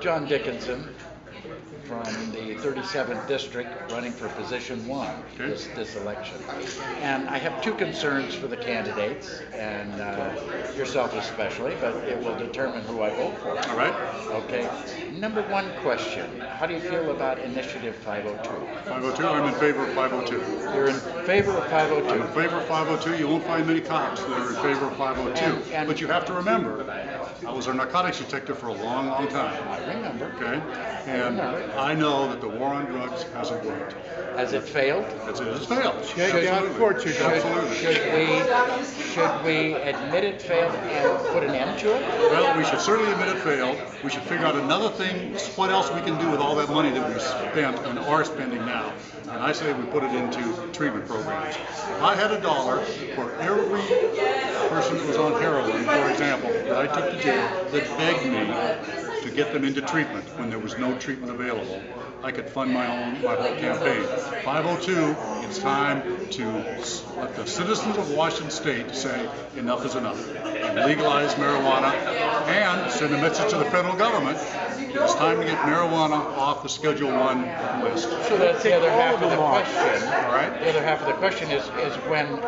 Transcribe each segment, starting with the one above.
John Dickinson from the 37th District, running for position 1 this election. And I have two concerns for the candidates, and yourself especially, but it will determine who I vote for. All right. Okay. Number one question, how do you feel about Initiative 502? 502, I'm in favor of 502. You're in favor of 502? I'm in favor of 502. You won't find many cops that are in favor of 502. But you have to remember, I was a narcotics detective for a long, long time. I remember. Okay? And I know that the war on drugs hasn't worked. Has it failed? It has failed. Absolutely. Should we admit it failed and put an end to it? Well, we should certainly admit it failed. We should figure out another thing, what else we can do with all that money that we spent and are spending now. And I say we put it into treatment programs. If I had $1 for every person that was on heroin, for example, that I took to jail, that begged me to get them into treatment when there was no treatment available, I could fund my whole campaign. 502, it's time to let the citizens of Washington State say enough is enough. And legalize marijuana and send a message to the federal government. It's time to get marijuana off the Schedule 1 list. So that's the other half of the question. All right. The other half of the question is when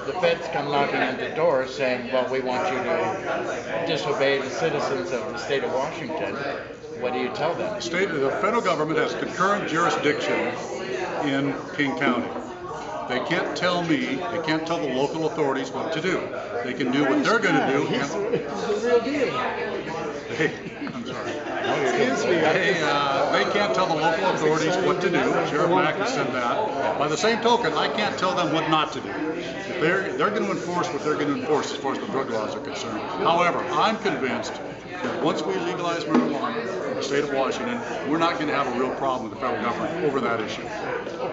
the feds come knocking on the door saying, well, we want you to disobey the citizens of the state of Washington. What do you tell them? The federal government has concurrent jurisdiction in King County. They can't tell me, they can't tell the local authorities what to do. They can do what they're going to do. He's the real deal. I'm sorry. They can't tell the local authorities what to do. Sheriff Mack has said that. By the same token, I can't tell them what not to do. They're going to enforce what they're going to enforce as far as the drug laws are concerned. However, I'm convinced that once we legalize marijuana in the state of Washington, we're not going to have a real problem with the federal government over that issue.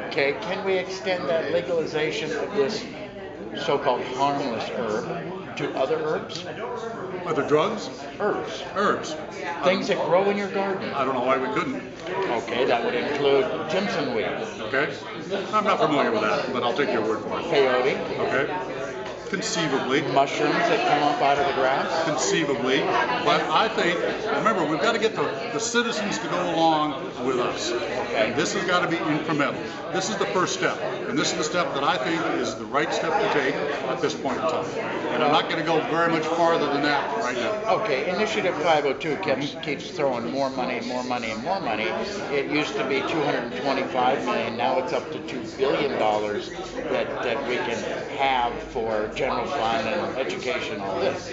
Okay, can we extend that legalization of this so-called harmless herb to other herbs? Other drugs? Herbs. Herbs. Things that grow in your garden. I don't know why we couldn't. Okay, that would include Jimson weed. Okay. I'm not familiar with that, but I'll take your word for it. Peyote. Okay. Conceivably. Mushrooms that come up out of the grass. Conceivably. But I think, remember, we've got to get the citizens to go along with us. Okay. And this has got to be incremental. This is the first step. And this is the step that I think is the right step to take at this point in time. And I'm not going to go very much farther than that right now. Okay, Initiative 502 keeps throwing more money and more money and more money. It used to be $225 million. Now it's up to $2 billion that we can have for general fund and education, all this.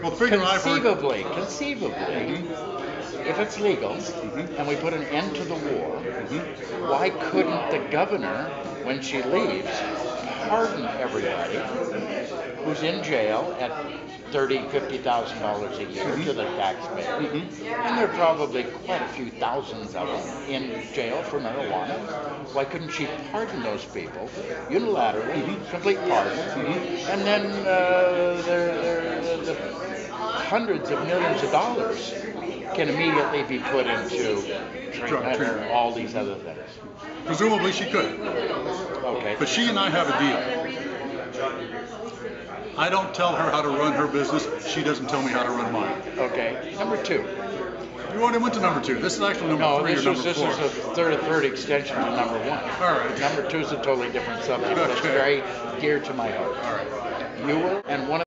Well, the figure Conceivably, if it's legal and we put an end to the war, why couldn't the governor, when she leaves, pardon everybody who's in jail at $30,000, $50,000 a year to the taxpayer? And there are probably quite a few thousands of them in jail for marijuana. Why couldn't she pardon those people unilaterally, complete pardon, and then the hundreds of millions of dollars can immediately be put into treatment or all these other things? Presumably she could. Okay. But she and I have a deal. I don't tell her how to run her business. She doesn't tell me how to run mine. Okay. Number two. You already went to number 2. This is actually number 3 or number 4. This is a third extension to number 1. All right. Number 2 is a totally different subject. Okay. That's very dear to my heart. All right. You were, and one